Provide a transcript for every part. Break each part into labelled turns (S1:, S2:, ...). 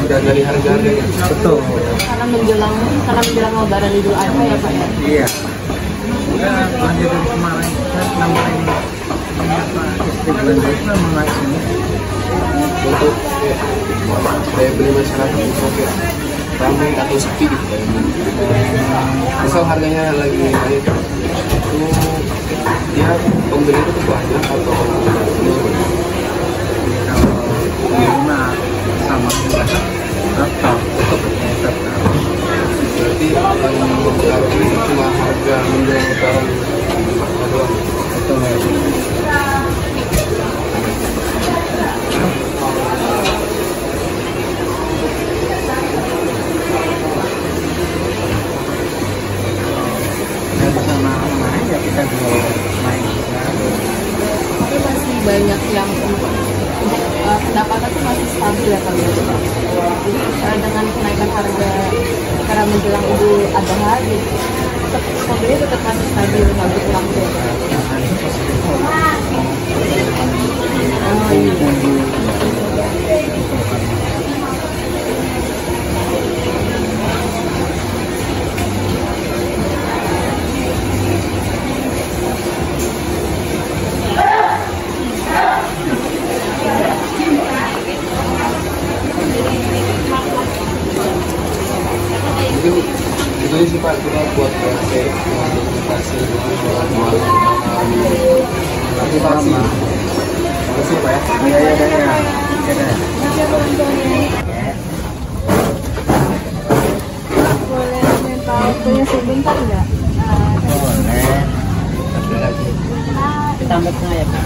S1: tidak dari harga-harganya.
S2: Betul.
S3: Karena menjelang Lebaran Idul Adha ya Pak ya.
S2: Iya. Ya, lanjut dari kemarin kan nama ini ternyata istri belanja itu memang naik semua.
S1: Untuk daya beli masyarakat itu ramai atau sepi gitu. Misal harganya lagi naik, itu dia pembeli itu banyak atau
S2: Kalau mah sama tetap.
S1: berarti yang mempengaruhi cuma harga menjelang lebaran doang.
S2: Betul. Ya bisa naik ya kita jual naik.
S3: Tapi masih banyak yang untuk pendapatan tuh masih stabil ya Pak ya. Jadi dengan kenaikan harga karena menjelang Idul Adha gitu, pembeli tetap masih stabil, nggak berkurang tuh. Oh iya.
S1: Mungkin itu aja sih Pak, kita buat kayak motivasi makasih Pak ya.
S2: Iya ya ya.
S3: Masih ada bantuannya. Boleh minta waktunya sebentar nggak?
S2: Boleh. Ambil lagi. Ditambah tengah ya Pak.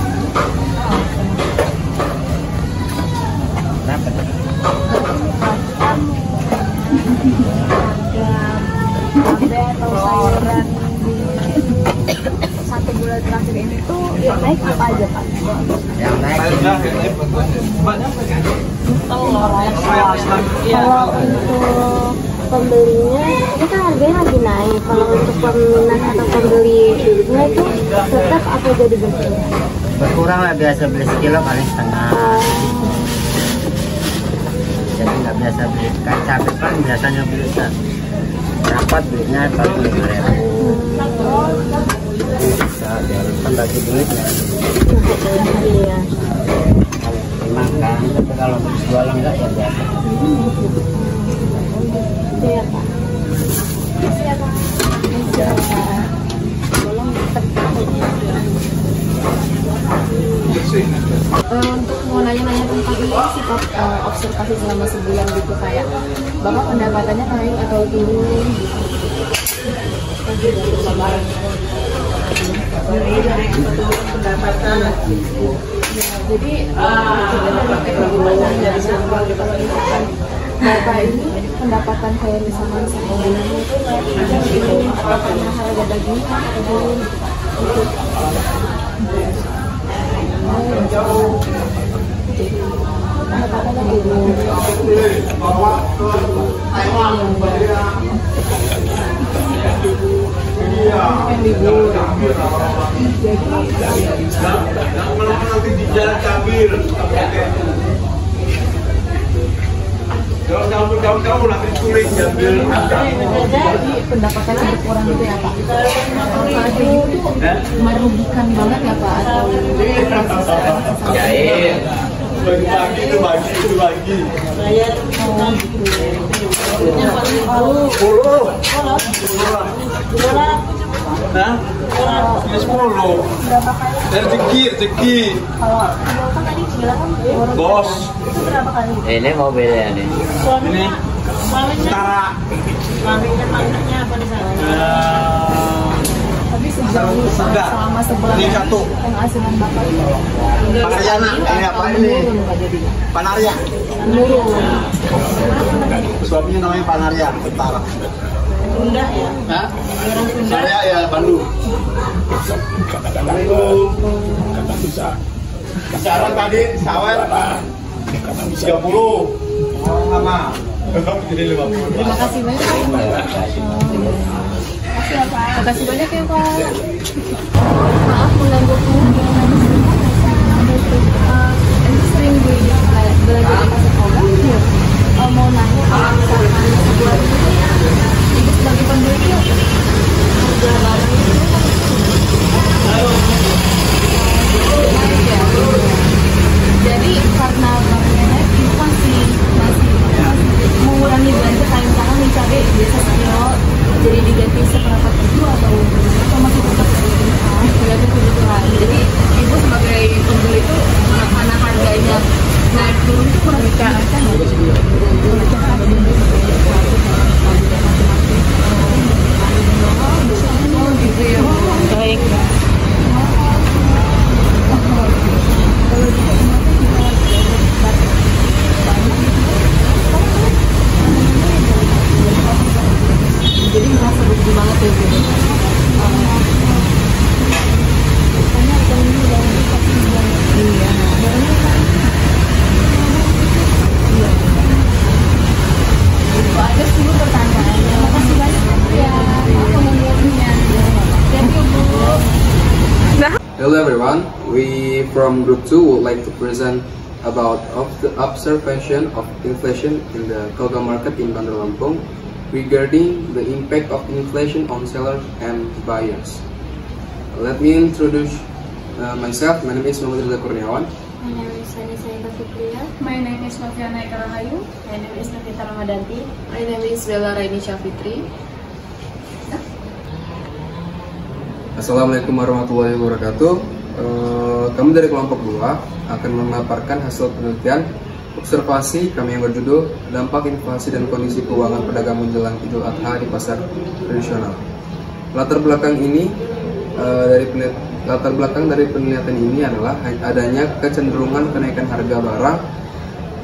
S2: Berapa tuh?
S3: Cabai atau sayuran di 1 bulan terakhir ini tuh yang naik apa aja Pak?
S2: Yang naik
S3: Kalau untuk pembelinya ini kan harganya lagi naik. Kalau untuk peminat atau pembelinya itu tetap apa jadi berkurang?
S2: berkurang lah, biasa beli sekilo paling setengah. Jadi nggak biasa beli kayak cabai kan biasanya beli rapat belinya 45.000. Bisa diharuskan bagi duitnya.
S3: Iya.
S2: Makan, tapi kalau jualan enggak ya biasa.
S3: Iya Pak. Iya Pak. Iya Pak. Tolong untuk mau nanya-nanya tentang ini sifat observasi selama sebulan gitu kayak Bapak pendapatannya naik atau turun gitu. Pendapatan. Jadi dari sebulan kalau misalkan Bapak ini pendapatan kayak misalkan satu bulannya itu karena harga daging atau turun gitu.
S4: Kamu nanti tulis jambil.
S3: Jadi pendapatannya berkurang gitu ya Pak. Itu merugikan banget ya Pak atau
S4: Jahit. Bagi itu bagi.
S3: bayar gitu. Yang paling
S4: Puluh. Nah, 10.
S3: berapa kali?
S4: Rezeki.
S3: Kalau kan tadi bilang kan
S4: Bos.
S3: itu berapa kali?
S2: Ini mobilnya nih.
S4: Ini setara.
S3: Suaminya anaknya apa di sana? Tapi sejauh
S4: Enggak.
S3: selama sebulan
S4: Ini satu.
S3: penghasilan Bapak itu
S4: Panaryana, ini apa ini?
S3: menurun Pak jadinya?
S4: Panaria.
S3: Menurun.
S4: Suaminya namanya Panaria, tentara.
S3: Sunda ya?
S4: Hah? Saya ya Bandung. Kisaran tadi sawer 30. Sama. Jadi 50.
S3: Terima kasih banyak ya Pak. Terima kasih banyak ya Pak. Maaf mengganggu ini sering belanja di pasar Koga. Mau
S1: Hello everyone, we from Group 2 would like to present about the observation of inflation in the Koga market in Bandar Lampung regarding the impact of inflation on sellers and buyers. Let me introduce myself. My name is Muhammad Rizal Kurniawan.
S3: My name is Anissa Fitria.
S5: My name is Noviana Karahayu.
S3: My name is Navita Ramadanti.
S5: My name is Bella Rainisha Fitri.
S1: Assalamualaikum warahmatullahi wabarakatuh. Kami dari kelompok 2 akan memaparkan hasil penelitian observasi kami yang berjudul Dampak Inflasi dan Kondisi Keuangan Pedagang Menjelang Idul Adha di Pasar Tradisional. Latar belakang dari penelitian ini adalah adanya kecenderungan kenaikan harga barang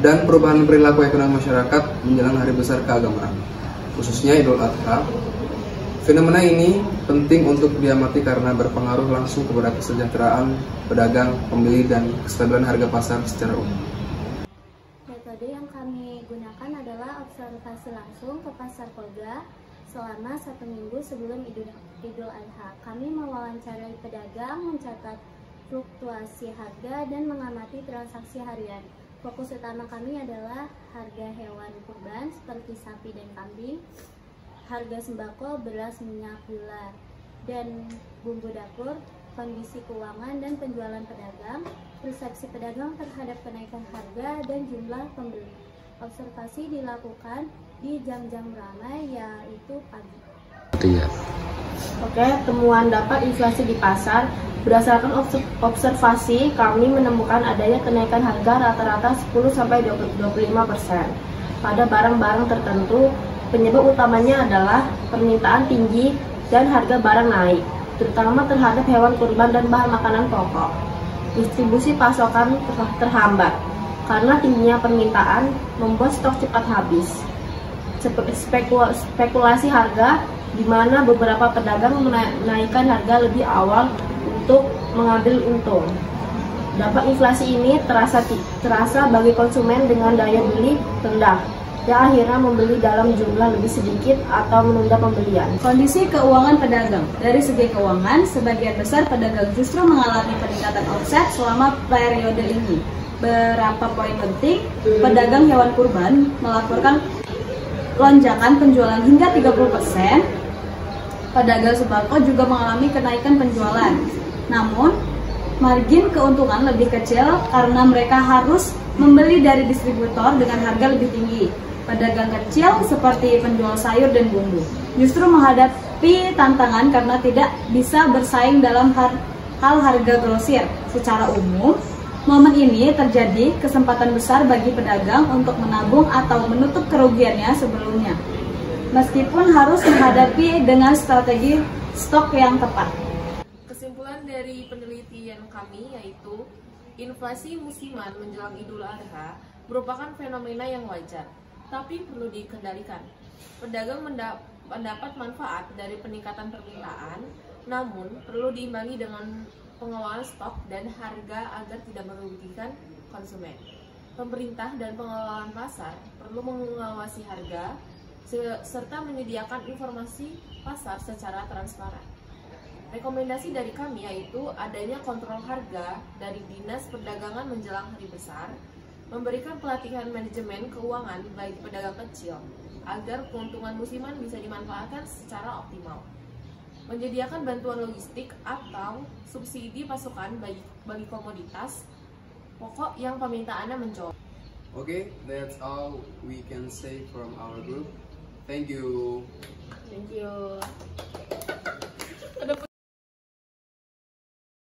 S1: dan perubahan perilaku ekonomi masyarakat menjelang hari besar keagamaan, khususnya Idul Adha. Fenomena ini penting untuk diamati karena berpengaruh langsung kepada kesejahteraan pedagang, pembeli, dan kestabilan harga pasar secara umum.
S6: Metode yang kami gunakan adalah observasi langsung ke Pasar Koga selama 1 minggu sebelum Idul Adha. Kami mewawancarai pedagang, mencatat fluktuasi harga, dan mengamati transaksi harian. Fokus utama kami adalah harga hewan kurban seperti sapi dan kambing, harga sembako, beras, minyak, gula, dan bumbu dapur, kondisi keuangan dan penjualan pedagang, persepsi pedagang terhadap kenaikan harga, dan jumlah pembeli. Observasi dilakukan di jam-jam ramai, yaitu pagi.
S5: Oke, temuan data inflasi di pasar. Berdasarkan observasi, kami menemukan adanya kenaikan harga rata-rata 10-25% pada barang-barang tertentu. Penyebab utamanya adalah permintaan tinggi dan harga barang naik, terutama terhadap hewan kurban dan bahan makanan pokok. Distribusi pasokan terhambat karena tingginya permintaan membuat stok cepat habis. Spekulasi harga, di mana beberapa pedagang menaikkan harga lebih awal untuk mengambil untung. Dampak inflasi ini terasa bagi konsumen dengan daya beli rendah, yang akhirnya membeli dalam jumlah lebih sedikit atau menunda pembelian. Kondisi keuangan pedagang. Dari segi keuangan, sebagian besar pedagang justru mengalami peningkatan omset selama periode ini. Beberapa poin penting, pedagang hewan kurban melaporkan lonjakan penjualan hingga 30%. Pedagang sembako juga mengalami kenaikan penjualan. Namun, margin keuntungan lebih kecil karena mereka harus membeli dari distributor dengan harga lebih tinggi. Pedagang kecil seperti penjual sayur dan bumbu justru menghadapi tantangan karena tidak bisa bersaing dalam hal harga grosir. Secara umum, momen ini terjadi kesempatan besar bagi pedagang untuk menabung atau menutup kerugiannya sebelumnya, meskipun harus menghadapi dengan strategi stok yang tepat.
S3: Kesimpulan dari penelitian kami yaitu inflasi musiman menjelang Idul Adha merupakan fenomena yang wajar, tapi perlu dikendalikan. Pedagang mendapat manfaat dari peningkatan permintaan, namun perlu diimbangi dengan pengelolaan stok dan harga agar tidak merugikan konsumen. Pemerintah dan pengelolaan pasar perlu mengawasi harga serta menyediakan informasi pasar secara transparan. Rekomendasi dari kami yaitu adanya kontrol harga dari Dinas Perdagangan menjelang hari besar, memberikan pelatihan manajemen keuangan bagi pedagang kecil agar keuntungan musiman bisa dimanfaatkan secara optimal, menyediakan bantuan logistik atau subsidi pasokan bagi komoditas pokok yang permintaannya mencolok.
S1: Okay, that's all we can say from our group. Thank you.
S3: Thank you.